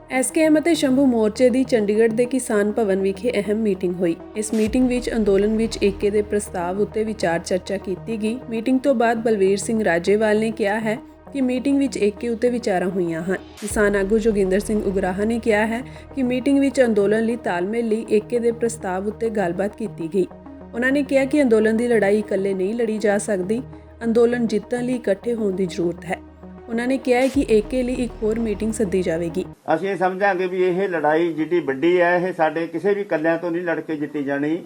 SKM ਅਤੇ ਸ਼ੰਭੂ ਮੋਰਚੇ ਦੀ ਚੰਡੀਗੜ੍ਹ ਦੇ ਕਿਸਾਨ ਭਵਨ ਵਿਖੇ ਅਹਿਮ ਮੀਟਿੰਗ ਹੋਈ। ਇਸ ਮੀਟਿੰਗ ਵਿੱਚ ਅੰਦੋਲਨ ਵਿੱਚ ਏਕੇ ਦੇ ਪ੍ਰਸਤਾਵ ਉੱਤੇ ਵਿਚਾਰ ਚਰਚਾ ਕੀਤੀ ਗਈ। ਮੀਟਿੰਗ ਤੋਂ ਬਾਅਦ ਬਲਵੀਰ ਸਿੰਘ ਰਾਜੇਵਾਲ ਨੇ ਕਿਹਾ ਹੈ ਕਿ ਮੀਟਿੰਗ ਵਿੱਚ ਏਕੇ ਉੱਤੇ ਵਿਚਾਰਾਂ ਹੋਈਆਂ ਹਨ। ਕਿਸਾਨ ਆਗੂ ਜੋਗਿੰਦਰ ਸਿੰਘ ਉਗਰਾਹਾਂ ਨੇ ਕਿਹਾ ਹੈ ਕਿ ਮੀਟਿੰਗ ਵਿੱਚ ਅੰਦੋਲਨ ਲਈ ਤਾਲਮੇਲ ਲਈ ਏਕੇ ਦੇ ਪ੍ਰਸਤਾਵ ਉੱਤੇ ਗੱਲਬਾਤ ਕੀਤੀ ਗਈ। ਉਹਨਾਂ ਨੇ ਕਿਹਾ ਕਿ ਅੰਦੋਲਨ ਦੀ ਲੜਾਈ ਇਕੱਲੇ ਨਹੀਂ ਲੜੀ ਜਾ ਸਕਦੀ, ਅੰਦੋਲਨ ਜਿੱਤਣ ਲਈ ਇਕੱਠੇ ਹੋਣ ਦੀ ਜ਼ਰੂਰਤ ਹੈ। ਉਹਨਾਂ ਨੇ ਕਿਹਾ ਹੈ ਕਿ ਏਕੇ ਲਈ ਇੱਕ ਹੋਰ ਮੀਟਿੰਗ ਸੱਦੀ ਜਾਵੇਗੀ। ਅਸੀਂ ਇਹ ਸਮਝਾਂਗੇ ਵੀ ਇਹ ਲੜਾਈ ਜਿਹੜੀ ਵੱਡੀ ਹੈ ਇਹ ਸਾਡੇ ਕਿਸੇ ਵੀ ਕੱਲਿਆਂ ਤੋਂ ਨਹੀਂ ਲੜ ਕੇ ਜਿੱਤੀ ਜਾਣੀ।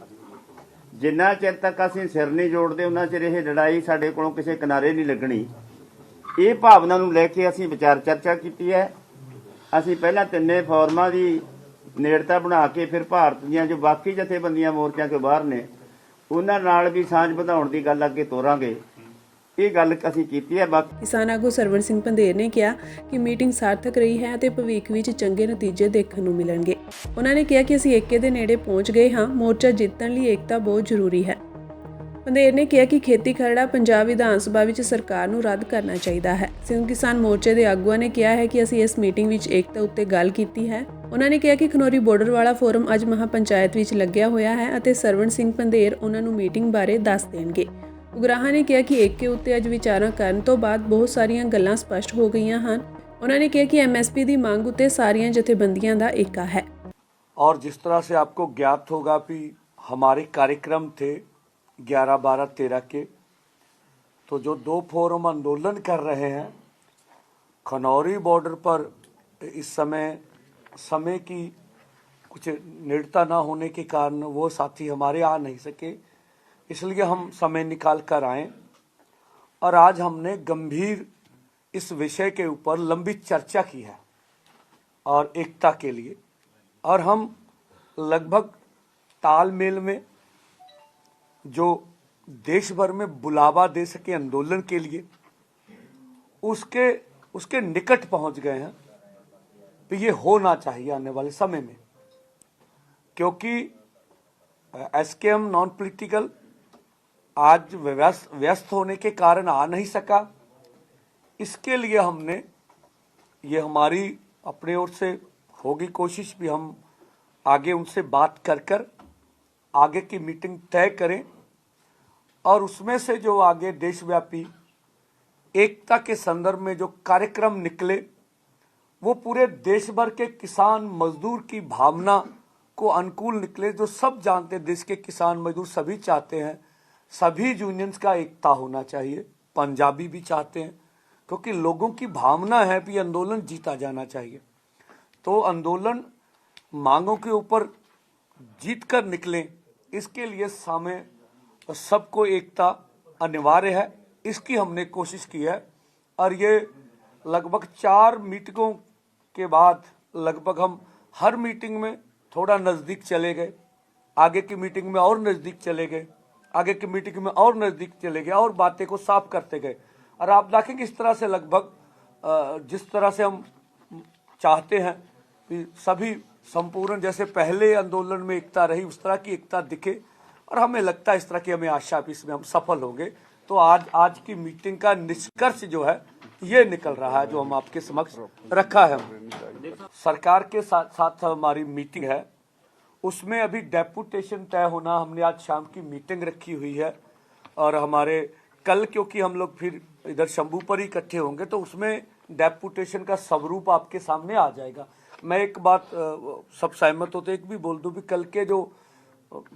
ਜਿੰਨਾ ਚਿਰ ਤੱਕ ਅਸੀਂ ਸਿਰ ਨਹੀਂ ਜੋੜਦੇ ਉਹਨਾਂ ਚਿਰ ਇਹ ਲੜਾਈ ਸਾਡੇ ਕੋਲੋਂ ਕਿਸੇ ਕਿਨਾਰੇ ਨਹੀਂ ਲੱਗਣੀ। ਇਹ ਭਾਵਨਾ ਨੂੰ ਲੈ ਕੇ ਅਸੀਂ ਵਿਚਾਰ ਚਰਚਾ ਕੀਤੀ ਹੈ। ਅਸੀਂ ਪਹਿਲਾਂ ਤਿੰਨੇ ਫੋਰਮਾਂ ਦੀ ਨੇੜਤਾ ਬਣਾ ਕੇ ਫਿਰ ਭਾਰਤ ਦੀਆਂ ਜੋ ਬਾਕੀ ਜਥੇਬੰਦੀਆਂ ਮੋਰਚਿਆਂ ਤੋਂ ਬਾਹਰ ਨੇ ਉਹਨਾਂ ਨਾਲ ਵੀ ਸਾਂਝ ਵਧਾਉਣ ਦੀ ਗੱਲ ਅੱਗੇ ਤੋਰਾਂਗੇ। ਇਹ ਗੱਲ ਅਸੀਂ ਕੀਤੀ ਹੈ। ਬਾਕੀ ਕਿਸਾਨ ਆਗੂ ਸਰਵਣ ਸਿੰਘ ਪੰਧੇਰ ਨੇ ਕਿਹਾ ਕਿ ਮੀਟਿੰਗ ਸਾਰਥਕ ਰਹੀ ਹੈ ਅਤੇ ਭਵਿੱਖ ਵਿੱਚ ਚੰਗੇ ਨਤੀਜੇ ਦੇਖਣ ਨੂੰ ਮਿਲਣਗੇ। ਉਹਨਾਂ ਨੇ ਕਿਹਾ ਕਿ ਅਸੀਂ ਏਕੇ ਦੇ ਨੇੜੇ ਪਹੁੰਚ ਗਏ ਹਾਂ। ਮੋਰਚਾ ਜਿੱਤਣ ਲਈ ਏਕਤਾ ਬਹੁਤ ਜ਼ਰੂਰੀ ਹੈ। ਪੰਧੇਰ ਨੇ ਕਿਹਾ ਕਿ ਖੇਤੀ ਖਰੜਾ ਪੰਜਾਬ ਵਿਧਾਨ ਸਭਾ ਵਿੱਚ ਸਰਕਾਰ ਨੂੰ ਰੱਦ ਕਰਨਾ ਚਾਹੀਦਾ ਹੈ। ਸਿੰਘ ਕਿਸਾਨ ਮੋਰਚੇ ਦੇ ਆਗੂਆਂ ਨੇ ਕਿਹਾ ਹੈ ਕਿ ਅਸੀਂ ਇਸ ਮੀਟਿੰਗ ਵਿੱਚ ਏਕਤਾ ਉੱਤੇ ਗੱਲ ਕੀਤੀ ਹੈ। ਉਹਨਾਂ ਨੇ ਕਿਹਾ ਕਿ ਖਨੌਰੀ ਬਾਰਡਰ ਵਾਲਾ ਫੋਰਮ ਅੱਜ ਮਹਾ ਪੰਚਾਇਤ ਵਿੱਚ ਲੱਗਿਆ ਹੋਇਆ ਹੈ ਅਤੇ ਸਰਵਣ ਸਿੰਘ ਪੰਧੇਰ ਉਹਨਾਂ ਨੂੰ ਮੀਟਿੰਗ ਬਾਰੇ ਦੱਸ ਦੇਣਗੇ। ਉਗਰਾਹਾਂ ਨੇ ਕਿਹਾ ਕਿ ਏਕੇ ਉੱਤੇ ਅੱਜ ਵਿਚਾਰਾਂ ਕਰਨ ਤੋਂ ਬਾਅਦ ਬਹੁਤ ਸਾਰੀਆਂ ਗੱਲਾਂ ਸਪਸ਼ਟ ਹੋ ਗਈਆਂ ਹਨ। ਉਹਨਾਂ ਨੇ ਕਿਹਾ ਕਿ ਐਮਐਸਪੀ ਦੀ ਮੰਗ ਉੱਤੇ ਸਾਰੀਆਂ ਜਥੇਬੰਦੀਆਂ ਦਾ ਏਕਾ है। और जिस तरह से आपको ज्ञात होगा कि हमारे कार्यक्रम थे 11, 12, 13 के, तो जो दो फोरम आंदोलन कर रहे हैं खनौरी बॉर्डर पर इस समय की कुछ निडरता ना होने के कारण वो साथी हमारे आ नहीं सके, इसलिए हम समय निकाल कर आए और आज हमने गंभीर इस विषय के ऊपर लंबी चर्चा की है और एकता के लिए, और हम लगभग तालमेल में जो देश भर में बुलावा दे सके आंदोलन के लिए उसके निकट पहुंच गए हैं। तो ये होना चाहिए आने वाले समय में, क्योंकि एसकेएम नॉन पॉलिटिकल आज व्यस्त होने के कारण आ नहीं सका। इसके लिए हमने ये हमारी अपने ओर से होगी कोशिश भी हम आगे उनसे बात कर आगे की मीटिंग तय करें और उसमें से जो आगे देशव्यापी एकता के संदर्भ में जो कार्यक्रम निकले वो पूरे देश भर के किसान मजदूर की भावना को अनुकूल निकले। जो सब जानते हैं देश के किसान मजदूर सभी चाहते हैं, सभी यूनियंस का एकता होना चाहिए, पंजाबी भी चाहते हैं, क्योंकि लोगों की भावना है कि आंदोलन जीता जाना चाहिए। तो आंदोलन मांगों के ऊपर जीत कर निकलें, इसके लिए सामने सबको एकता अनिवार्य है। इसकी हमने कोशिश की है और ये लगभग 4 मीटिंगों के बाद लगभग हम हर मीटिंग में थोड़ा नज़दीक चले गए, आगे की मीटिंग में और नज़दीक चले गए, आगे की मीटिंग में और नज़दीक चले गए और बातें को साफ करते गए। और आप देखेंगे इस तरह से लगभग जिस तरह से हम चाहते हैं कि सभी संपूर्ण जैसे पहले आंदोलन में एकता रही उस तरह की एकता दिखे, और हमें लगता है इस तरह की हमें आशा भी इसमें हम सफल होंगे। तो आज की मीटिंग का निष्कर्ष जो है ये निकल रहा है जो हम आपके समक्ष रखा है। सरकार के साथ हमारी मीटिंग है, उसमें अभी डेपुटेशन तय होना, हमने आज शाम की मीटिंग रखी हुई है और हमारे कल क्योंकि हम लोग फिर इधर शंभू पर ही इकट्ठे होंगे तो उसमें डेपुटेशन का स्वरूप आपके सामने आ जाएगा। मैं एक बात सब सहमत होते एक भी बोल दूं भी कल के जो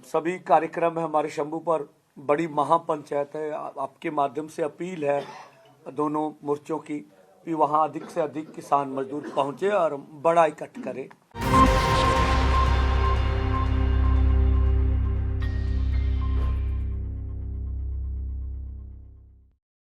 सभी कार्यक्रम है हमारे शंभू पर बड़ी महापंचायत है, आपके माध्यम से अपील है दोनों मोर्चों की कि वहाँ अधिक से अधिक किसान मजदूर पहुँचे और बड़ा इकट्ठ करें।